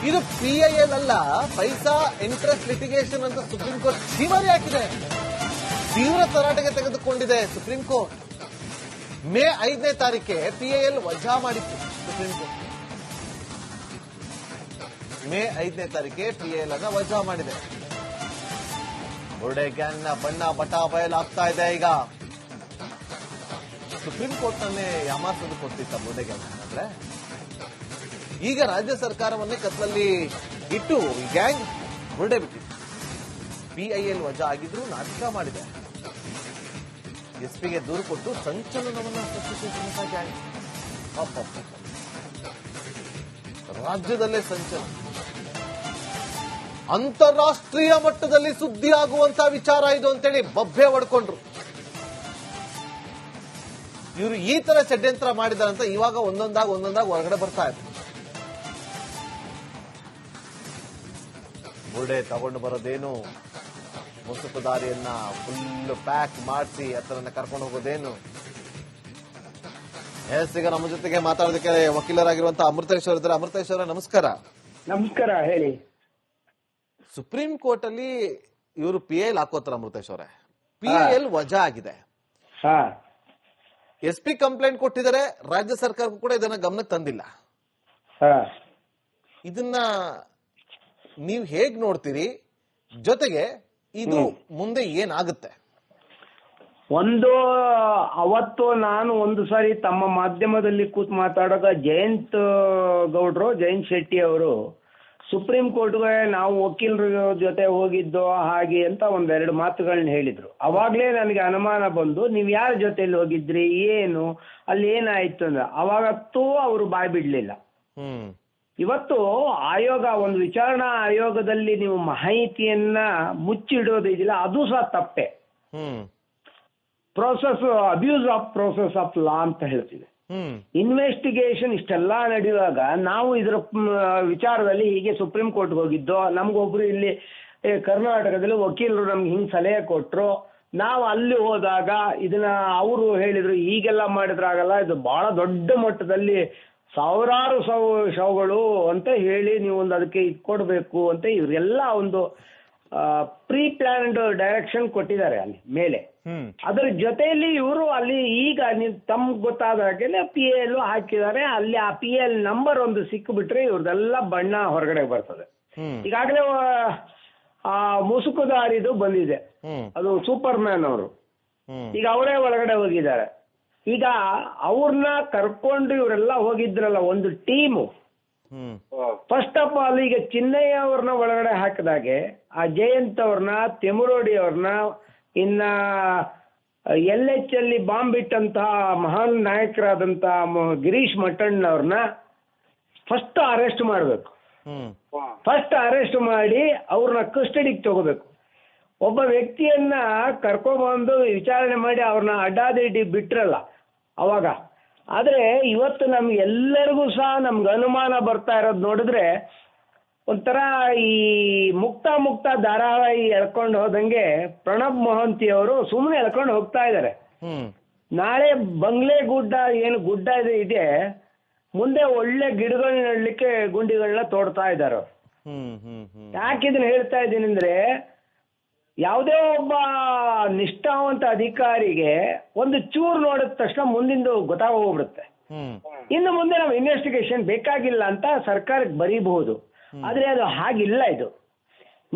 ಇದು PIL ಅಲ್ಲ, ಪೈಸಾ interest litigation ಅಂತ ಸುಪ್ರೀಂ ಕೋರ್ಟ್ ಛೀಮಾರಿ ಹಾಕಿದೆ. ತೀವ್ರ ತರಾಟೆಗೆ ತೆಗೆದುಕೊಂಡಿದೆ ಸುಪ್ರೀಂ ಕೋರ್ಟ್. ಮೇ 5ನೇ ತಾರೀಕೆ PIL ವಜಾ ಮಾಡಿತ್ತು ಸುಪ್ರೀಂ ಕೋರ್ಟ್. ಮೇ 5ನೇ ತಾರೀಕೆ PIL ಅನ್ನ ವಜಾ ಮಾಡಿದೆ. ಬುರ್ಡೆ ಗ್ಯಾಂಗ್ನ ಬಣ್ಣ ಬಟಾ ಬಯಲಾಗ್ತಾ ಇದೆ. ಈಗ ಸುಪ್ರೀಂ ಕೋರ್ಟ್ ನನ್ನೇ ಯಾಮಾರ್ಸೋದು ಕೊಟ್ಟಿತ್ತ ಬುರ್ಡೆ ಗ್ಯಾಂಗ್ ಅಂದ್ರೆ, ಈಗ ರಾಜ್ಯ ಸರ್ಕಾರವನ್ನೇ ಕತ್ಲಲ್ಲಿ ಇಟ್ಟು ಈ ಗ್ಯಾಂಗ್ ಬುರ್ಡೆ ಬಿಟ್ಟಿತ್ತು. PIL ವಜಾ ಆಗಿದ್ರು ನಾಟಕ ಮಾಡಿದೆ. ಎಸ್ಪಿಗೆ ದೂರು ಕೊಟ್ಟು ಸಂಚಲನವನ್ನ ಸೃಷ್ಟಿಸಿದಂತಹ ಗ್ಯಾಂಗ್. ರಾಜ್ಯದಲ್ಲೇ ಸಂಚಲನ, ಅಂತಾರಾಷ್ಟ್ರೀಯ ಮಟ್ಟದಲ್ಲಿ ಸುದ್ದಿ ಆಗುವಂತಹ ವಿಚಾರ ಇದು ಅಂತೇಳಿ ಬಬ್ಬೆ ಹೊಡ್ಕೊಂಡ್ರು. ಇವರು ಈ ತರ ಷಡ್ಯಂತ್ರ ಮಾಡಿದಾರಂತ ಇವಾಗ ಒಂದೊಂದಾಗಿ ಹೊರಗಡೆ ಬರ್ತಾ ಇದೆ. ಬುರ್ಡೆ ತಗೊಂಡು ಬರೋದೇನು, ಮುಸುಕು ದಾರಿಯನ್ನ ಫುಲ್ ಪ್ಯಾಕ್ ಮಾಡಿಸಿ ಹತ್ರನ್ನ ಕರ್ಕೊಂಡು ಹೋಗೋದೇನು. ಈಗ ನಮ್ಮ ಜೊತೆಗೆ ಮಾತಾಡೋದಕ್ಕೆ ವಕೀಲರಾಗಿರುವಂತಹ ಅಮೃತೇಶ್ವರ ಇದ್ದಾರೆ. ಅಮೃತೇಶ್ವರ ನಮಸ್ಕಾರ. ನಮಸ್ಕಾರ, ಹೇಳಿ. ಸುಪ್ರೀಂ ಕೋರ್ಟ್ ಅಲ್ಲಿ ಇವರು PIL ಹಾಕೋತಾರ ಅಮೃತೇಶ್ವರ. PIL ವಜಾ ಆಗಿದೆ. SP ಕಂಪ್ಲೇಂಟ್ ಕೊಟ್ಟಿದ್ದಾರೆ. ರಾಜ್ಯ ಸರ್ಕಾರಕ್ಕೂ ಕೂಡ ಇದನ್ನ ಗಮನಕ್ಕೆ ತಂದಿಲ್ಲ. ಇದನ್ನ ನೀವು ಹೇಗ್ ನೋಡ್ತೀರಿ? ಜೊತೆಗೆ ಇದು ಮುಂದೆ ಏನಾಗುತ್ತೆ? ಅವತ್ತು ನಾನು ಒಂದು ಸಾರಿ ತಮ್ಮ ಮಾಧ್ಯಮದಲ್ಲಿ ಕೂತ್ ಮಾತಾಡುವಾಗ ಜಯಂತ್ ಶೆಟ್ಟಿ ಅವರು ಸುಪ್ರೀಂ ಕೋರ್ಟ್ಗೆ ನಾವು ವಕೀಲರ ಜೊತೆ ಹೋಗಿದ್ದೋ ಹಾಗೆ ಅಂತ ಒಂದೆರಡು ಮಾತುಗಳನ್ನ ಹೇಳಿದ್ರು. ಅವಾಗ್ಲೇ ನನಗೆ ಅನುಮಾನ ಬಂದು, ನೀವ್ ಯಾರ ಜೊತೆಲಿ ಹೋಗಿದ್ರಿ, ಏನು ಅಲ್ಲಿ ಏನಾಯ್ತು ಅಂದ್ರೆ ಅವಾಗತ್ತೂ ಅವರು ಬಾಯ್ ಬಿಡ್ಲಿಲ್ಲ. ಇವತ್ತು ಆಯೋಗ, ಒಂದು ವಿಚಾರಣಾ ಆಯೋಗದಲ್ಲಿ ನೀವು ಮಾಹಿತಿಯನ್ನ ಮುಚ್ಚಿಡೋದಿಲ್ಲ, ಅದು ಸಹ ತಪ್ಪೆ. Abuse of process of law ಅಂತ ಹೇಳ್ತೀವಿ. ಇನ್ವೆಸ್ಟಿಗೇಷನ್ ಇಷ್ಟೆಲ್ಲ ನಡೆಯುವಾಗ ನಾವು ಇದರ ವಿಚಾರದಲ್ಲಿ ಹೀಗೆ ಸುಪ್ರೀಂ ಕೋರ್ಟ್ಗೆ ಹೋಗಿದ್ದೋ, ನಮ್ಗೊಬ್ರು ಇಲ್ಲಿ ಕರ್ನಾಟಕದಲ್ಲಿ ವಕೀಲರು ನಮ್ಗೆ ಹಿಂಗ್ ಸಲಹೆ ಕೊಟ್ರು, ನಾವು ಅಲ್ಲಿ ಹೋದಾಗ ಇದನ್ನ ಅವರು ಹೇಳಿದ್ರು ಹೀಗೆಲ್ಲ ಮಾಡಿದ್ರಾಗಲ್ಲ, ಇದು ಬಹಳ ದೊಡ್ಡ ಮಟ್ಟದಲ್ಲಿ ಸಾವಿರಾರು ಶವಗಳು ಅಂತ ಹೇಳಿ ನೀವು ಒಂದು ಅದಕ್ಕೆ ಕೊಡಬೇಕು ಅಂತ ಇವರೆಲ್ಲ ಒಂದು ಪ್ರೀ ಪ್ಲಾನ್ಡ್ ಡೈರೆಕ್ಷನ್ ಕೊಟ್ಟಿದ್ದಾರೆ ಅಲ್ಲಿ ಮೇಲೆ. ಅದರ ಜೊತೆಯಲ್ಲಿ ಇವರು ಅಲ್ಲಿ ಈಗ ತಮ್ಗೆ ಗೊತ್ತಾದ ಹಾಗೆ PIL ಹಾಕಿದ್ದಾರೆ. ಅಲ್ಲಿ ಆ PIL ನಂಬರ್ ಒಂದು ಸಿಕ್ಕಿಬಿಟ್ರೆ ಇವ್ರದೆಲ್ಲ ಬಣ್ಣ ಹೊರಗಡೆ ಬರ್ತದೆ. ಈಗಾಗಲೇ ಆ ಮುಸುಕುದಾರಿದು ಬಂದಿದೆ, ಅದು ಸೂಪರ್ ಮ್ಯಾನ್ ಅವರು. ಈಗ ಅವರೇ ಒಳಗಡೆ ಹೋಗಿದ್ದಾರೆ. ಈಗ ಅವ್ರನ್ನ ಕರ್ಕೊಂಡು ಇವರೆಲ್ಲ ಹೋಗಿದ್ರಲ್ಲ ಒಂದು ಟೀಮು. ಫಸ್ಟ್ ಆಫ್ ಆಲ್ ಈಗ ಚಿನ್ನಯ್ಯ ಅವ್ರನ್ನ ಒಳಗಡೆ ಹಾಕಿದಾಗೆ ಆ ಜಯಂತ್ ಅವ್ರನ್ನ, ತೆಮುರೋಡಿ ಅವ್ರನ್ನ, ಇನ್ನ LH ಅಲ್ಲಿ ಬಾಂಬ್ ಇಟ್ಟಂತಹ ಮಹಾನ್ ನಾಯಕರಾದಂತಹ ಗಿರೀಶ್ ಮಟ್ಟಣ್ಣ ಅವ್ರನ್ನ ಫಸ್ಟ್ ಅರೆಸ್ಟ್ ಮಾಡಬೇಕು. ಫಸ್ಟ್ ಅರೆಸ್ಟ್ ಮಾಡಿ ಅವ್ರನ್ನ ಕಸ್ಟಡಿಗೆ ತಗೋಬೇಕು. ಒಬ್ಬ ವ್ಯಕ್ತಿಯನ್ನ ಕರ್ಕೊಂಡ್ಬಂದು ವಿಚಾರಣೆ ಮಾಡಿ ಅವ್ರನ್ನ ಅಡ್ಡಾದಿಡ್ಡಿ ಬಿಟ್ರಲ್ಲ ಅವಾಗ. ಆದ್ರೆ ಇವತ್ತು ನಮ್ಗೆಲ್ಲರಿಗೂ ಸಹ ನಮ್ಗೆ ಅನುಮಾನ ಬರ್ತಾ ಇರೋದು ನೋಡಿದ್ರೆ ಒಂಥರ ಈ ಮುಕ್ತ ಧಾರಾವಾಹಿ ಎಳ್ಕೊಂಡು ಹೋದಂಗೆ ಪ್ರಣಬ್ ಮೊಹಂತಿ ಅವರು ಸುಮ್ಮನೆ ಎಳ್ಕೊಂಡು ಹೋಗ್ತಾ ಇದ್ದಾರೆ. ನಾಳೆ ಬಂಗ್ಲೆ ಗುಡ್ಡ ಏನು ಗುಡ್ಡ ಇದೆ ಮುಂದೆ ಒಳ್ಳೆ ಗಿಡಗಳನ್ನ ನೆಡ್ಲಿಕ್ಕೆ ಗುಂಡಿಗಳನ್ನ ತೋಡ್ತಾ ಇದ್ದಾರೆ. ಯಾಕೆ ಇದನ್ನ ಹೇಳ್ತಾ ಇದ್ದೀನಿ ಅಂದ್ರೆ, ಯಾವುದೇ ಒಬ್ಬ ನಿಷ್ಠಾವಂತ ಅಧಿಕಾರಿಗೆ ಒಂದು ಚೂರು ನೋಡಿದ ತಕ್ಷಣ ಮುಂದಿಂದು ಗೊತ್ತಾಗೋಗ್ಬಿಡುತ್ತೆ. ಇನ್ನು ಮುಂದೆ ನಾವು ಇನ್ವೆಸ್ಟಿಗೇಷನ್ ಬೇಕಾಗಿಲ್ಲ ಅಂತ ಸರ್ಕಾರಕ್ಕೆ ಬರೀಬಹುದು. ಆದ್ರೆ ಅದು ಹಾಗಿಲ್ಲ. ಇದು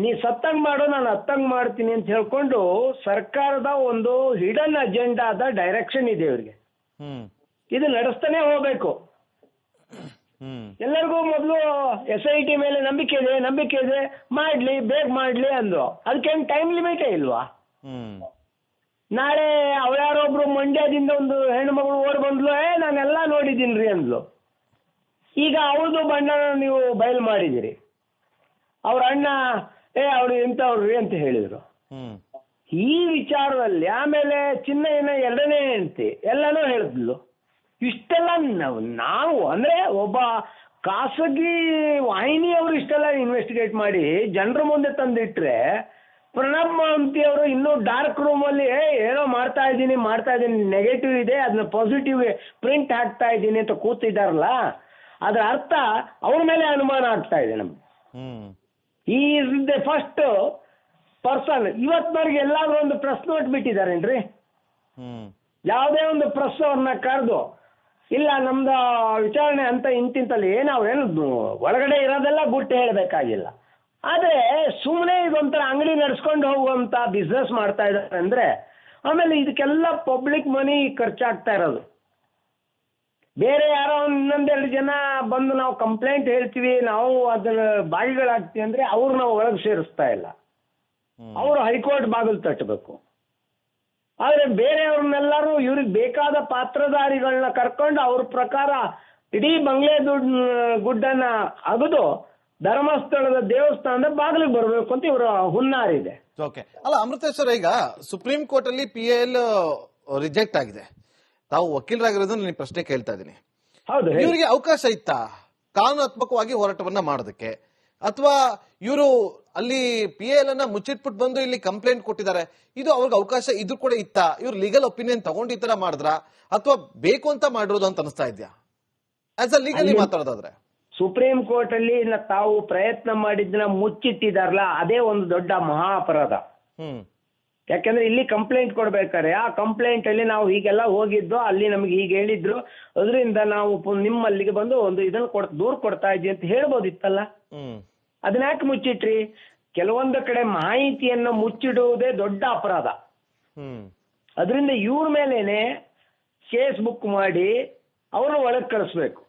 ನೀ ಸತ್ತಂಗ್ ಮಾಡೋ, ನಾನು ಹತ್ತಂಗ್ ಮಾಡ್ತೀನಿ ಅಂತ ಹೇಳ್ಕೊಂಡು ಸರ್ಕಾರದ ಒಂದು ಹಿಡನ್ ಅಜೆಂಡಾದ ಡೈರೆಕ್ಷನ್ ಇದೆ ಇವ್ರಿಗೆ. ಇದು ನಡೆಸ್ತಾನೆ ಹೋಗ್ಬೇಕು. ಎಲ್ಲರಿಗೂ ಮೊದಲು SIT ಮೇಲೆ ನಂಬಿಕೆ ಇದೆ, ಮಾಡ್ಲಿ, ಬೇಗ ಮಾಡ್ಲಿ ಅಂದ್ರು. ಅದಕ್ಕೇನು ಟೈಮ್ ಲಿಮಿಟೇ ಇಲ್ವಾ? ನಾಳೆ ಅವಳ್ಯಾರೊಬ್ರು ಮಂಡ್ಯದಿಂದ ಒಂದು ಹೆಣ್ಣು ಮಗಳು ಓಡ್ ಬಂದ್ಲು, ನಾನೆಲ್ಲ ನೋಡಿದ್ದೀನ್ರಿ ಅಂದ್ಲು. ಈಗ ಅವಳದು ಬಣ್ಣ ನೀವು ಬಯಲು ಮಾಡಿದಿರಿ. ಅವ್ರ ಅಣ್ಣ ಅವ್ರು ಎಂತವ್ರಿ ಅಂತ ಹೇಳಿದ್ರು. ಈ ವಿಚಾರದಲ್ಲಿ ಆಮೇಲೆ ಚಿನ್ನಯ್ಯನ ಎರಡನೇ ಹೆಂಡತಿ ಎಲ್ಲಾನು ಹೇಳಿದ್ಲು. ಇಷ್ಟೆಲ್ಲ ನಾವು ಅಂದ್ರೆ ಒಬ್ಬ ಖಾಸಗಿ ವಾಹಿನಿಯವರು ಇಷ್ಟೆಲ್ಲ ಇನ್ವೆಸ್ಟಿಗೇಟ್ ಮಾಡಿ ಜನರ ಮುಂದೆ ತಂದಿಟ್ರೆ, ಪ್ರಣಬ್ ಮೊಹಂತಿ ಅವರು ಇನ್ನೂ ಡಾರ್ಕ್ ರೂಮ್ ಅಲ್ಲಿ ಏನೋ ಮಾಡ್ತಾ ಇದ್ದೀನಿ ನೆಗೆಟಿವ್ ಇದೆ, ಅದನ್ನ ಪಾಸಿಟಿವ್ ಪ್ರಿಂಟ್ ಹಾಕ್ತಾ ಇದ್ದೀನಿ ಅಂತ ಕೂತಿದ್ದಾರಲ್ಲ, ಅದರ ಅರ್ಥ ಅವ್ರ ಮೇಲೆ ಅನುಮಾನ ಆಗ್ತಾ ಇದೆ ನಮ್ಗೆ. Is the first person. ಇವತ್ತಿನವ್ರಿಗೆ ಎಲ್ಲಾದ್ರೂ ಒಂದು ಪ್ರೆಸ್ ನೋಟ್ ಬಿಟ್ಟಿದಾರೇನ್ರಿ? ಯಾವುದೇ ಒಂದು ಪ್ರೆಸ್ ಅವ್ರನ್ನ ಕರೆದು ಇಲ್ಲ ನಮ್ದು ವಿಚಾರಣೆ ಅಂತ ಇಂತಿಂತಲ್ಲಿ ನಾವೇನು ಒಳಗಡೆ ಇರೋದೆಲ್ಲ ಗುಟ್ಟು ಹೇಳಬೇಕಾಗಿಲ್ಲ. ಆದ್ರೆ ಸುಮ್ಮನೆ ಇದೊಂಥರ ಅಂಗಡಿ ನಡ್ಸ್ಕೊಂಡು ಹೋಗುವಂತ ಬಿಸ್ನೆಸ್ ಮಾಡ್ತಾ ಇದ್ದಾರೆ ಅಂದ್ರೆ ಆಮೇಲೆ ಇದಕ್ಕೆಲ್ಲ ಪಬ್ಲಿಕ್ ಮನಿ ಖರ್ಚಾಗ್ತಾ ಇರೋದು. ಬೇರೆ ಯಾರೋ ಇನ್ನೊಂದೆರಡು ಜನ ಬಂದು ನಾವು ಕಂಪ್ಲೇಂಟ್ ಹೇಳ್ತೀವಿ, ನಾವು ಅದನ್ನ ಭಾಗಿಗಳಾಗ್ತೀವಿ ಅಂದ್ರೆ ಅವ್ರು ನಾವು ಒಳಗೆ ಸೇರಿಸ್ತಾ ಇಲ್ಲ, ಅವರು ಹೈಕೋರ್ಟ್ ಬಾಗಿಲು ತಟ್ಟಬೇಕು. ಆದ್ರೆ ಬೇರೆಯವ್ರನ್ನೆಲ್ಲರೂ ಇವ್ರಿಗೆ ಬೇಕಾದ ಪಾತ್ರಧಾರಿಗಳನ್ನ ಕರ್ಕೊಂಡು ಅವ್ರ ಪ್ರಕಾರ ಇಡೀ ಬಂಗ್ಲೆ ಗುಡ್ಡನ್ನ ಅಗದು ಧರ್ಮಸ್ಥಳದ ದೇವಸ್ಥಾನದ ಬಾಗಿಲಿಗೆ ಬರಬೇಕು ಅಂತ ಇವರ ಹುನ್ನಾರಿದೆ. ಓಕೆ, ಅಲ್ಲ ಅಮೃತೇಶ್ವರ, ಈಗ ಸುಪ್ರೀಂ ಕೋರ್ಟ್ ಅಲ್ಲಿ PIL ರಿಜೆಕ್ಟ್ ಆಗಿದೆ. ತಾವು ವಕೀಲರಾಗಿರೋದನ್ನ ನಾನು ಪ್ರಶ್ನೆ ಕೇಳ್ತಾ ಇದ್ದೀನಿ. ಹೌದು, ಇವರಿಗೆ ಅವಕಾಶ ಇತ್ತಾ ಕಾನೂನಾತ್ಮಕವಾಗಿ ಹೋರಾಟವನ್ನ ಮಾಡೋದಕ್ಕೆ, ಅಥವಾ ಇವರು ಅಲ್ಲಿ PIL ಅನ್ನ ಮುಚ್ಚಿಟ್ಬಿಟ್ಟು ಬಂದು ಇಲ್ಲಿ ಕಂಪ್ಲೇಂಟ್ ಕೊಟ್ಟಿದ್ದಾರೆ, ಇದು ಅವ್ರಿಗೆ ಅವಕಾಶ ಇದು ಕೂಡ ಇತ್ತಾ? ಇವ್ರು ಲೀಗಲ್ ಒಪಿನಿಯನ್ ತಗೊಂಡು ಈ ತರ ಮಾಡಿದ್ರ ಅಥವಾ ಬೇಕು ಅಂತ ಮಾಡಿರೋದು ಅಂತ ಅನಿಸ್ತಾ ಇದ್ಯಾ ಆಸ್ ಅ ಲೀಗಲಿ ಮಾತಾಡೋದಾದ್ರೆ? ಸುಪ್ರೀಂ ಕೋರ್ಟ್ ಅಲ್ಲಿ ತಾವು ಪ್ರಯತ್ನ ಮಾಡಿದ್ದನ್ನ ಮುಚ್ಚಿಟ್ಟಿದಾರಲ್ಲ, ಅದೇ ಒಂದು ದೊಡ್ಡ ಮಹಾ ಅಪರಾಧ. ಯಾಕಂದ್ರೆ ಇಲ್ಲಿ ಕಂಪ್ಲೇಂಟ್ ಕೊಡ್ಬೇಕಾರೆ ಆ ಕಂಪ್ಲೇಂಟ್ ಅಲ್ಲಿ ನಾವು ಹೀಗೆಲ್ಲ ಹೋಗಿದ್ದು, ಅಲ್ಲಿ ನಮ್ಗೆ ಹೀಗೆ ಹೇಳಿದ್ರು, ಅದರಿಂದ ನಾವು ನಿಮ್ಮಲ್ಲಿಗೆ ಬಂದು ಒಂದು ಇದನ್ನ ದೂರ ಕೊಡ್ತಾ ಇದ್ವಿ ಅಂತ ಹೇಳ್ಬೋದಿತ್ತಲ್ಲ. ಅದನ್ನ ಯಾಕೆ ಮುಚ್ಚಿಟ್ರಿ? ಕೆಲವೊಂದು ಕಡೆ ಮಾಹಿತಿಯನ್ನ ಮುಚ್ಚಿಡುವುದೇ ದೊಡ್ಡ ಅಪರಾಧ. ಅದರಿಂದ ಇವ್ರ ಮೇಲೇನೆ ಕೇಸ್ ಬುಕ್ ಮಾಡಿ ಅವ್ರನ್ನ ಒಳಗೆ ಕಳಿಸ್ಬೇಕು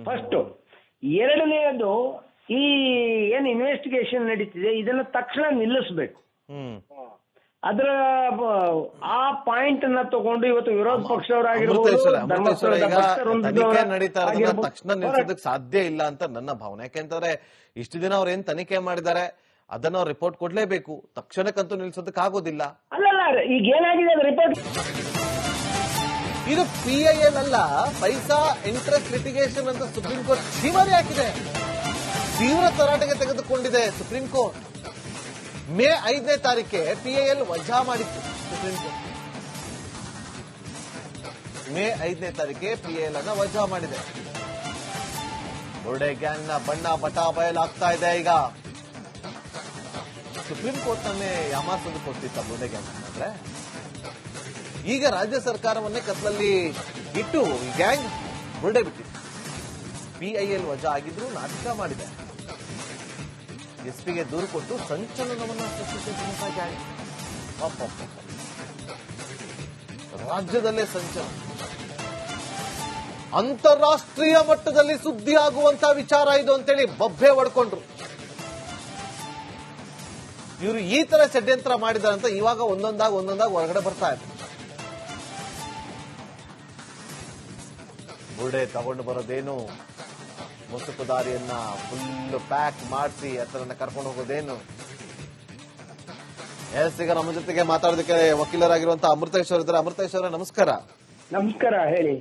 ಫಸ್ಟ್. ಎರಡನೆಯದು, ಈ ಏನ್ ಇನ್ವೆಸ್ಟಿಗೇಷನ್ ನಡೀತಿದೆ ಇದನ್ನ ತಕ್ಷಣ ನಿಲ್ಲಿಸ್ಬೇಕು. ಅದರ ಆ ಪಾಯಿಂಟ್ ಅನ್ನ ತಗೊಂಡು ಇವತ್ತು ವಿರೋಧ ಪಕ್ಷವರಾಗಿರ್ಬೋದು, ತಕ್ಷಣ ನಿಲ್ಸೋದಕ್ಕೆ ಸಾಧ್ಯ ಇಲ್ಲ ಅಂತ ನನ್ನ ಭಾವನೆ. ಯಾಕೆಂತಂದ್ರೆ ಇಷ್ಟು ದಿನ ಅವ್ರು ಏನ್ ತನಿಖೆ ಮಾಡಿದ್ದಾರೆ ಅದನ್ನ ಅವ್ರು ರಿಪೋರ್ಟ್ ಕೊಡ್ಲೇಬೇಕು. ತಕ್ಷಣಕ್ಕಂತೂ ನಿಲ್ಸೋದಕ್ಕೆ ಆಗೋದಿಲ್ಲ. ಅಲ್ಲಲ್ಲ, ಈಗ ಏನಾಗಿದೆ ರಿಪೋರ್ಟ್, ಇದು PIL ಅಲ್ಲ, ಪೈಸಾ ಇಂಟ್ರೆಸ್ಟ್ ಲಿಟಿಗೇಷನ್ ಅಂತ ಸುಪ್ರೀಂ ಕೋರ್ಟ್ ಛೀಮಾರಿ ಹಾಕಿದೆ. ತೀವ್ರ ತರಾಟೆಗೆ ತೆಗೆದುಕೊಂಡಿದೆ ಸುಪ್ರೀಂ ಕೋರ್ಟ್. ಮೇ 5ನೇ ತಾರೀಕೆ PIL ವಜಾ ಮಾಡಿತ್ತು ಸುಪ್ರೀಂ ಕೋರ್ಟ್. ಮೇ 5ನೇ ತಾರೀಕೆ PIL ಅನ್ನ ವಜಾ ಮಾಡಿದೆ. ಬುರ್ಡೆ ಗ್ಯಾಂಗ್ ನ ಬಣ್ಣ ಬಟಾ ಬಯಲಾಗ್ತಾ ಇದೆ. ಈಗ ಸುಪ್ರೀಂ ಕೋರ್ಟ್ ನನ್ನೇ ಯಾಮಾರ್ಸೋದು ಕೊಡ್ತಿತ್ತ ಬುರ್ಡೆ ಗ್ಯಾಂಗ್ ಅಂದ್ರೆ, ಈಗ ರಾಜ್ಯ ಸರ್ಕಾರವನ್ನೇ ಕತ್ಲಲ್ಲಿ ಇಟ್ಟು ಈ ಗ್ಯಾಂಗ್ ಬುರ್ಡೆ ಬಿಟ್ಟಿದೆ. PIL ವಜಾ ಆಗಿದ್ರು ನಾಟಕ ಮಾಡಿದೆ. ಎಸ್ಪಿಗೆ ದೂರು ಕೊಟ್ಟು ಸಂಚಲನವನ್ನ ಸೃಷ್ಟಿಸಿದಂತ ಗ್ಯಾಂಗ್. ರಾಜ್ಯದಲ್ಲೇ ಸಂಚಲನ, ಅಂತಾರಾಷ್ಟ್ರೀಯ ಮಟ್ಟದಲ್ಲಿ ಸುದ್ದಿ ಆಗುವಂತ ವಿಚಾರ ಇದು ಅಂತೇಳಿ ಬಬ್ಬೆ ಹೊಡ್ಕೊಂಡ್ರು. ಇವರು ಈ ತರ ಷಡ್ಯಂತ್ರ ಮಾಡಿದಾರಂತ ಇವಾಗ ಒಂದೊಂದಾಗಿ ಹೊರಗಡೆ ಬರ್ತಾ ಇದೆ. ಬುರ್ಡೆ ತಗೊಂಡು ಬರೋದೇನು, ಮುಸುಕು ದಾರಿಯನ್ನ ಫುಲ್ ಪ್ಯಾಕ್ ಮಾಡಿಸಿ ಹತ್ರನ್ನ ಕರ್ಕೊಂಡು ಹೋಗೋದೇನು? ಈಗ ನಮ್ಮ ಜೊತೆಗೆ ಮಾತಾಡೋದಕ್ಕೆ ವಕೀಲರಾಗಿರುವಂತಹ ಅಮೃತೇಶ್ವರ ಇದ್ದಾರೆ. ಅಮೃತೇಶ್ವರ, ನಮಸ್ಕಾರ. ನಮಸ್ಕಾರ, ಹೇಳಿ.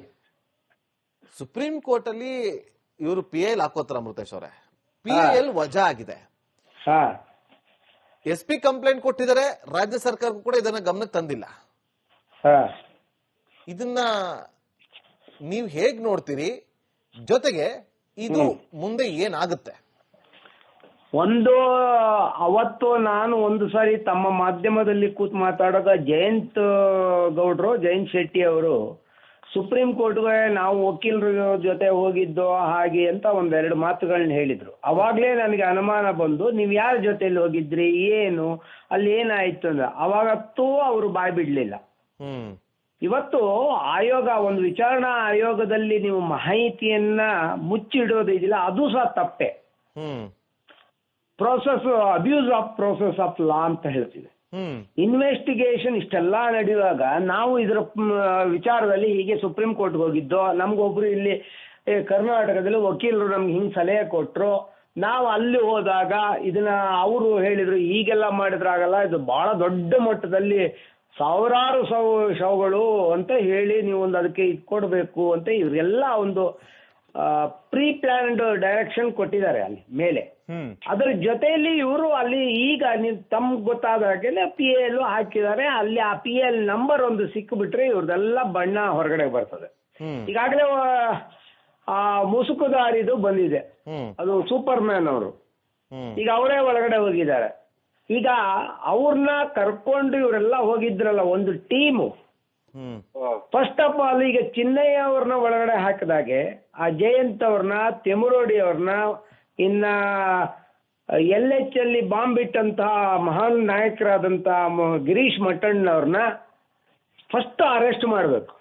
ಸುಪ್ರೀಂ ಕೋರ್ಟ್ ಅಲ್ಲಿ ಇವರು PIL ಹಾಕೋತಾರ ಅಮೃತೇಶ್ವರ. PIL ವಜಾ ಆಗಿದೆ. SP ಕಂಪ್ಲೇಂಟ್ ಕೊಟ್ಟಿದ್ದಾರೆ. ರಾಜ್ಯ ಸರ್ಕಾರಕ್ಕೂ ಕೂಡ ಇದನ್ನ ಗಮನಕ್ಕೆ ತಂದಿಲ್ಲ. ಇದನ್ನ ನೀವು ಹೇಗ್ ನೋಡ್ತೀರಿ? ಜೊತೆಗೆ ಇದು ಮುಂದೆ ಏನಾಗುತ್ತೆ? ಅವತ್ತು ನಾನು ಒಂದು ಸಾರಿ ತಮ್ಮ ಮಾಧ್ಯಮದಲ್ಲಿ ಕೂತ್ ಮಾತಾಡೋದ ಜಯಂತ್ ಶೆಟ್ಟಿ ಅವರು ಸುಪ್ರೀಂ ಕೋರ್ಟ್ಗೆ ನಾವು ವಕೀಲರ ಜೊತೆ ಹೋಗಿದ್ದೋ ಹಾಗೆ ಅಂತ ಒಂದೆರಡು ಮಾತುಗಳನ್ನ ಹೇಳಿದ್ರು. ಅವಾಗ್ಲೇ ನನಗೆ ಅನುಮಾನ ಬಂದು, ನೀವ್ ಯಾರ ಜೊತೆಲಿ ಹೋಗಿದ್ರಿ, ಏನು ಅಲ್ಲಿ ಏನಾಯ್ತು ಅಂದ್ರೆ ಅವಾಗತ್ತೂ ಅವರು ಬಾಯ್ ಬಿಡ್ಲಿಲ್ಲ. ಇವತ್ತು ಆಯೋಗ, ಒಂದು ವಿಚಾರಣಾ ಆಯೋಗದಲ್ಲಿ ನೀವು ಮಾಹಿತಿಯನ್ನ ಮುಚ್ಚಿಡೋದು ಇದೆಯಲ್ಲ, ಅದು ಸಹ ತಪ್ಪೆ. Abuse of process of law ಅಂತ ಹೇಳ್ತಿದೆ. ಇನ್ವೆಸ್ಟಿಗೇಷನ್ ಇಷ್ಟೆಲ್ಲಾ ನಡೆಯುವಾಗ ನಾವು ಇದರ ವಿಚಾರದಲ್ಲಿ ಹೀಗೆ ಸುಪ್ರೀಂ ಕೋರ್ಟ್ ಹೋಗಿದ್ದೋ, ನಮ್ಗೊಬ್ರು ಇಲ್ಲಿ ಕರ್ನಾಟಕದಲ್ಲಿ ವಕೀಲರು ನಮ್ಗೆ ಹಿಂಗ್ ಸಲಹೆ ಕೊಟ್ರು, ನಾವು ಅಲ್ಲಿ ಹೋದಾಗ ಇದನ್ನ ಅವರು ಹೇಳಿದ್ರು ಹೀಗೆಲ್ಲ ಮಾಡಿದ್ರಾಗಲ್ಲ, ಇದು ಬಹಳ ದೊಡ್ಡ ಮಟ್ಟದಲ್ಲಿ ಸಾವಿರಾರು ಶವಗಳು ಅಂತ ಹೇಳಿ ನೀವು ಒಂದು ಅದಕ್ಕೆ ಇದು ಕೊಡಬೇಕು ಅಂತ ಇವರೆಲ್ಲ ಒಂದು ಪ್ರೀ ಪ್ಲಾನ್ಡ್ ಡೈರೆಕ್ಷನ್ ಕೊಟ್ಟಿದ್ದಾರೆ ಅಲ್ಲಿ ಮೇಲೆ. ಅದರ ಜೊತೆಯಲ್ಲಿ ಇವರು ಅಲ್ಲಿ ಈಗ ತಮ್ಗೆ ಗೊತ್ತಾದ ಹಾಗೆ PIL ಹಾಕಿದ್ದಾರೆ. ಅಲ್ಲಿ ಆ PIL ನಂಬರ್ ಒಂದು ಸಿಕ್ಕಿಬಿಟ್ರೆ ಇವ್ರದೆಲ್ಲ ಬಣ್ಣ ಹೊರಗಡೆ ಬರ್ತದೆ. ಈಗಾಗಲೇ ಆ ಮುಸುಕುದಾರಿದು ಬಂದಿದೆ, ಅದು ಸೂಪರ್ ಮ್ಯಾನ್ ಅವರು ಈಗ ಅವರೇ ಒಳಗಡೆ ಹೋಗಿದ್ದಾರೆ. ಈಗ ಅವ್ರನ್ನ ಕರ್ಕೊಂಡು ಇವರೆಲ್ಲ ಹೋಗಿದ್ರಲ್ಲ ಒಂದು ಟೀಮು. ಫಸ್ಟ್ ಆಫ್ ಆಲ್ ಈಗ ಚಿನ್ನಯ್ಯ ಅವ್ರನ್ನ ಒಳಗಡೆ ಹಾಕಿದಾಗೆ ಆ ಜಯಂತ್ ಅವ್ರನ್ನ, ತೆಮುರೋಡಿ ಅವ್ರನ್ನ, ಇನ್ನ LH ಅಲ್ಲಿ ಬಾಂಬ್ ಇಟ್ಟಂತಹ ಮಹಾನ್ ನಾಯಕರಾದಂತ ಗಿರೀಶ್ ಮಟ್ಟಣ್ಣ ಅವ್ರನ್ನ ಫಸ್ಟ್ ಅರೆಸ್ಟ್ ಮಾಡಬೇಕು.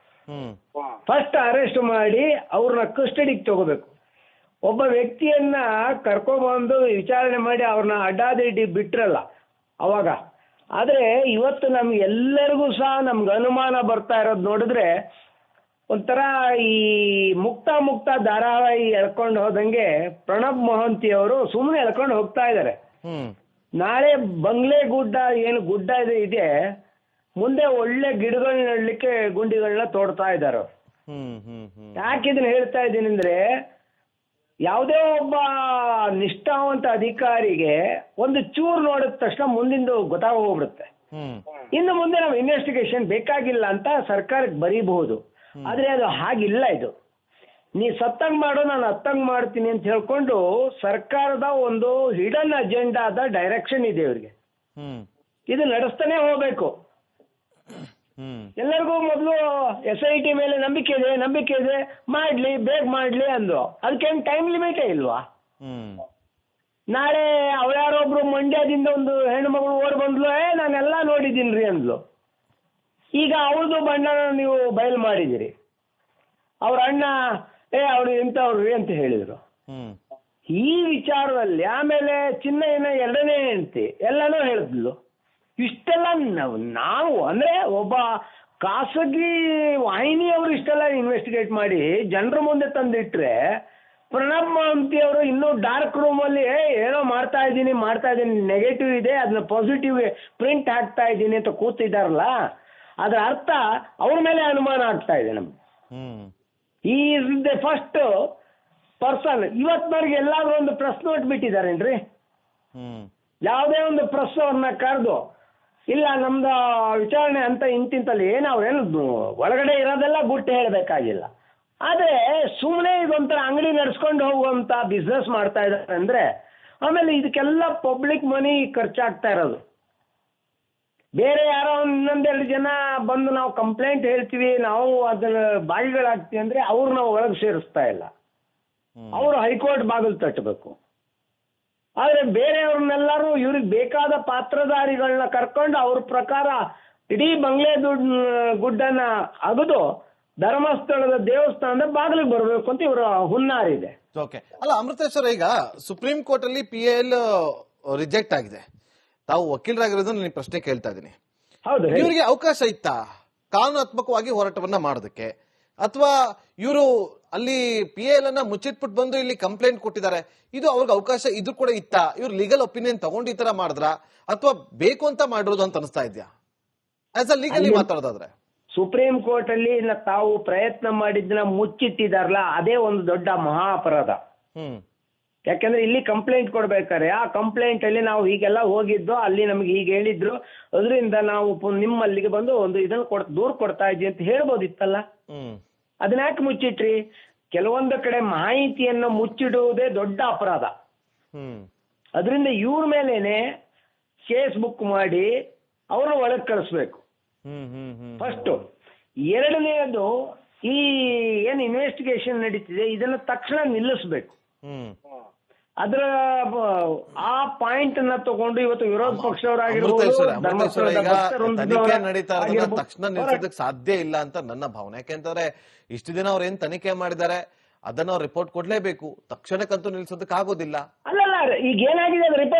ಫಸ್ಟ್ ಅರೆಸ್ಟ್ ಮಾಡಿ ಅವ್ರನ್ನ ಕಸ್ಟಡಿಗೆ ತಗೋಬೇಕು. ಒಬ್ಬ ವ್ಯಕ್ತಿಯನ್ನ ಕರ್ಕೊಂಡ್ಬಂದು ವಿಚಾರಣೆ ಮಾಡಿ ಅವ್ರನ್ನ ಅಡ್ಡಾದಿಡ್ಡಿ ಬಿಟ್ರಲ್ಲ ಅವಾಗ. ಆದ್ರೆ ಇವತ್ತು ನಮ್ಗೆ ಎಲ್ಲರಿಗೂ ಸಹ ನಮ್ಗೆ ಅನುಮಾನ ಬರ್ತಾ ಇರೋದು ನೋಡಿದ್ರೆ ಒಂಥರ ಈ ಮುಕ್ತ ಧಾರಾವಾಹಿ ಎಳ್ಕೊಂಡು ಹೋದಂಗೆ ಪ್ರಣಬ್ ಮೊಹಂತಿ ಅವರು ಸುಮ್ಮನೆ ಎಳ್ಕೊಂಡು ಹೋಗ್ತಾ ಇದ್ದಾರೆ. ನಾಳೆ ಬಂಗ್ಲೆ ಗುಡ್ಡ ಏನು ಗುಡ್ಡ ಇದೆ ಮುಂದೆ ಒಳ್ಳೆ ಗಿಡಗಳನ್ನ ನೆಡ್ಲಿಕ್ಕೆ ಗುಂಡಿಗಳನ್ನ ತೋಡ್ತಾ ಇದ್ದಾರೆ. ಯಾಕೆ ಇದನ್ನ ಹೇಳ್ತಾ ಇದ್ದೀನಿ ಅಂದ್ರೆ, ಯಾವುದೇ ಒಬ್ಬ ನಿಷ್ಠಾವಂತ ಅಧಿಕಾರಿಗೆ ಒಂದು ಚೂರು ನೋಡಿದ ತಕ್ಷಣ ಮುಂದಿಂದು ಗೊತ್ತಾಗೋಗ್ಬಿಡುತ್ತೆ. ಇನ್ನು ಮುಂದೆ ನಾವು ಇನ್ವೆಸ್ಟಿಗೇಷನ್ ಬೇಕಾಗಿಲ್ಲ ಅಂತ ಸರ್ಕಾರಕ್ಕೆ ಬರೀಬಹುದು. ಆದ್ರೆ ಅದು ಹಾಗಿಲ್ಲ. ಇದು ನೀ ಸತ್ತಂಗ್ ಮಾಡು, ನಾನು ಹತ್ತಂಗ್ ಮಾಡ್ತೀನಿ ಅಂತ ಹೇಳ್ಕೊಂಡು ಸರ್ಕಾರದ ಒಂದು ಹಿಡನ್ ಅಜೆಂಡಾದ ಡೈರೆಕ್ಷನ್ ಇದೆ ಇವ್ರಿಗೆ. ಇದು ನಡೆಸ್ತಾನೆ ಹೋಗ್ಬೇಕು. ಎಲ್ಲರಿಗೂ ಮೊದಲು SIT ಮೇಲೆ ನಂಬಿಕೆ ಇದೆ, ಮಾಡ್ಲಿ, ಬೇಗ ಮಾಡ್ಲಿ ಅಂದ್ರು. ಅದಕ್ಕೇನು ಟೈಮ್ ಲಿಮಿಟೇ ಇಲ್ವಾ? ನಾಳೆ ಅವಳ್ಯಾರೊಬ್ರು ಮಂಡ್ಯದಿಂದ ಒಂದು ಹೆಣ್ಣು ಮಗಳು ಓಡ್ ಬಂದ್ಲು, ನಾನೆಲ್ಲ ನೋಡಿದ್ದೀನ್ರಿ ಅಂದ್ಲು. ಈಗ ಅವಳದು ಬಣ್ಣ ನೀವು ಬಯಲು ಮಾಡಿದಿರಿ. ಅವ್ರ ಅಣ್ಣ ಅವ್ರು ಎಂತವ್ರಿ ಅಂತ ಹೇಳಿದ್ರು. ಈ ವಿಚಾರದಲ್ಲಿ ಆಮೇಲೆ ಚಿನ್ನಯ್ಯನ ಎರಡನೇ ಹೆಂಡತಿ ಎಲ್ಲಾನು ಹೇಳಿದ್ಲು. ಇಷ್ಟೆಲ್ಲ ನಾವು ಅಂದ್ರೆ ಒಬ್ಬ ಖಾಸಗಿ ವಾಹಿನಿಯವರು ಇಷ್ಟೆಲ್ಲ ಇನ್ವೆಸ್ಟಿಗೇಟ್ ಮಾಡಿ ಜನರ ಮುಂದೆ ತಂದಿಟ್ರೆ, ಪ್ರಣಬ್ ಮಹಂತಿ ಅವರು ಇನ್ನೂ ಡಾರ್ಕ್ ರೂಮ್ ಅಲ್ಲಿ ಏನೋ ಮಾಡ್ತಾ ಇದ್ದೀನಿ ನೆಗೆಟಿವ್ ಇದೆ ಅದನ್ನ ಪಾಸಿಟಿವ್ ಪ್ರಿಂಟ್ ಹಾಕ್ತಾ ಇದ್ದೀನಿ ಅಂತ ಕೂತಿದಾರಲ್ಲ, ಅದರ ಅರ್ಥ ಅವ್ರ ಮೇಲೆ ಅನುಮಾನ ಆಗ್ತಾ ಇದೆ ನಮ್ಗೆ. ಈ ಇಸ್ ದ ಫಸ್ಟ್ ಪರ್ಸನ್. ಇವತ್ತಿನವ್ರಿಗೆ ಎಲ್ಲಾದ್ರೂ ಒಂದು ಪ್ರೆಸ್ ನೋಟ್ ಬಿಟ್ಟಿದಾರೇನ್ರಿ? ಯಾವುದೇ ಒಂದು ಪ್ರೆಸ್ ಅವ್ರನ್ನ ಕರೆದು ಇಲ್ಲ ನಮ್ದು ವಿಚಾರಣೆ ಅಂತ ಇಂತಿಂತಲ್ಲಿ ಅವ್ರೇನು ಒಳಗಡೆ ಇರೋದೆಲ್ಲ ಗುಟ್ಟು ಹೇಳಬೇಕಾಗಿಲ್ಲ. ಆದ್ರೆ ಸುಮ್ಮನೆ ಇದೊಂಥರ ಅಂಗಡಿ ನಡೆಸ್ಕೊಂಡು ಹೋಗುವಂತ ಬಿಸ್ನೆಸ್ ಮಾಡ್ತಾ ಇದ್ದಾರೆ ಅಂದ್ರೆ, ಆಮೇಲೆ ಇದಕ್ಕೆಲ್ಲ ಪಬ್ಲಿಕ್ ಮನಿ ಖರ್ಚಾಗ್ತಾ ಇರೋದು. ಬೇರೆ ಯಾರೋ ಇನ್ನೊಂದೆರಡು ಜನ ಬಂದು ನಾವು ಕಂಪ್ಲೇಂಟ್ ಹೇಳ್ತೀವಿ, ನಾವು ಅದನ್ನ ಬಾಗಿಗಳಾಗ್ತೀವಿ ಅಂದ್ರೆ ಅವ್ರು ನಾವು ಒಳಗೆ ಸೇರಿಸ್ತಾ ಇಲ್ಲ. ಅವರು ಹೈಕೋರ್ಟ್ ಬಾಗಿಲು ತಟ್ಟಬೇಕು. ಆದ್ರೆ ಬೇರೆಯವ್ರನ್ನೆಲ್ಲರೂ ಇವ್ರಿಗೆ ಬೇಕಾದ ಪಾತ್ರಧಾರಿಗಳನ್ನ ಕರ್ಕೊಂಡು ಅವ್ರ ಪ್ರಕಾರ ಇಡೀ ಬಂಗ್ಲೆ ಗುಡ್ಡನ ಅಗದು ಧರ್ಮಸ್ಥಳದ ದೇವಸ್ಥಾನದ ಬಾಗಿಲಿಗೆ ಬರಬೇಕು ಅಂತ ಇವರ ಹುನ್ನಾರಿದೆ. ಓಕೆ, ಅಲ್ಲ ಅಮೃತೇಶ್ವರ, ಈಗ ಸುಪ್ರೀಂ ಕೋರ್ಟ್ ಅಲ್ಲಿ PIL ರಿಜೆಕ್ಟ್ ಆಗಿದೆ. ತಾವು ವಕೀಲರಾಗಿರೋದನ್ನ ನಾನು ಪ್ರಶ್ನೆ ಕೇಳ್ತಾ ಇದ್ದೀನಿ. ಹೌದು, ಇವರಿಗೆ ಅವಕಾಶ ಇತ್ತಾ ಕಾನೂನಾತ್ಮಕವಾಗಿ ಹೋರಾಟವನ್ನ ಮಾಡೋದಕ್ಕೆ? ಅಥವಾ ಇವರು ಅಲ್ಲಿ PIL ಅನ್ನ ಮುಚ್ಚಿಟ್ಬಿಟ್ಟು ಬಂದು ಇಲ್ಲಿ ಕಂಪ್ಲೇಂಟ್ ಕೊಟ್ಟಿದ್ದಾರೆ, ಇದು ಅವ್ರಿಗೆ ಅವಕಾಶ ಇದು ಕೂಡ ಇತ್ತಾ? ಇವ್ರು ಲೀಗಲ್ ಒಪಿನಿಯನ್ ತಗೊಂಡು ಈ ತರ ಮಾಡಿದ್ರ ಅಥವಾ ಬೇಕು ಅಂತ ಮಾಡಿರೋದು ಅಂತ ಅನಿಸ್ತಾ ಇದ್ಯಾ ಆಸ್ ಅ ಲೀಗಲಿ ಮಾತಾಡೋದಾದ್ರೆ? ಸುಪ್ರೀಂ ಕೋರ್ಟ್ ಅಲ್ಲಿ ತಾವು ಪ್ರಯತ್ನ ಮಾಡಿದ್ದನ್ನ ಮುಚ್ಚಿಟ್ಟಿದಾರಲ್ಲ, ಅದೇ ಒಂದು ದೊಡ್ಡ ಮಹಾ ಅಪರಾಧ. ಯಾಕಂದ್ರೆ ಇಲ್ಲಿ ಕಂಪ್ಲೇಂಟ್ ಕೊಡ್ಬೇಕಾರೆ ಆ ಕಂಪ್ಲೇಂಟ್ ಅಲ್ಲಿ ನಾವು ಹೀಗೆಲ್ಲ ಹೋಗಿದ್ದು, ಅಲ್ಲಿ ನಮ್ಗೆ ಹೀಗೆ ಹೇಳಿದ್ರು, ಅದರಿಂದ ನಾವು ನಿಮ್ಮಲ್ಲಿಗೆ ಬಂದು ಒಂದು ಇದನ್ನ ದೂರ್ ಕೊಡ್ತಾ ಇದ್ವಿ ಅಂತ ಹೇಳ್ಬೋದಿತ್ತಲ್ಲ. ಅದನ್ನ ಯಾಕೆ ಮುಚ್ಚಿಟ್ರಿ? ಕೆಲವೊಂದು ಕಡೆ ಮಾಹಿತಿಯನ್ನು ಮುಚ್ಚಿಡುವುದೇ ದೊಡ್ಡ ಅಪರಾಧ. ಅದರಿಂದ ಇವ್ರ ಮೇಲೇನೆ ಕೇಸ್ ಬುಕ್ ಮಾಡಿ ಅವ್ರನ್ನ ಒಳಗೆ ಕಳಿಸ್ಬೇಕು ಫಸ್ಟ್. ಎರಡನೆಯದು, ಈ ಏನ್ ಇನ್ವೆಸ್ಟಿಗೇಷನ್ ನಡೀತಿದೆ ಇದನ್ನ ತಕ್ಷಣ ನಿಲ್ಲಿಸ್ಬೇಕು. ಅದರ ಆ ಪಾಯಿಂಟ್ ಅನ್ನ ತಗೊಂಡು ಇವತ್ತು ವಿರೋಧ ಪಕ್ಷವರಾಗಿರ್ಬೋದು, ತಕ್ಷಣ ನಿಲ್ಸೋದಕ್ಕೆ ಸಾಧ್ಯ ಇಲ್ಲ ಅಂತ ನನ್ನ ಭಾವನೆ. ಯಾಕೆಂತಂದ್ರೆ ಇಷ್ಟು ದಿನ ಅವ್ರು ಏನ್ ತನಿಖೆ ಮಾಡಿದ್ದಾರೆ ಅದನ್ನ ಅವ್ರು ರಿಪೋರ್ಟ್ ಕೊಡ್ಲೇಬೇಕು. ತಕ್ಷಣಕ್ಕಂತೂ ನಿಲ್ಸೋದಕ್ಕೆ ಆಗೋದಿಲ್ಲ. ಅಲ್ಲಲ್ಲ, ಈಗ ಏನಾಗಿದೆ ರಿಪೋರ್ಟ್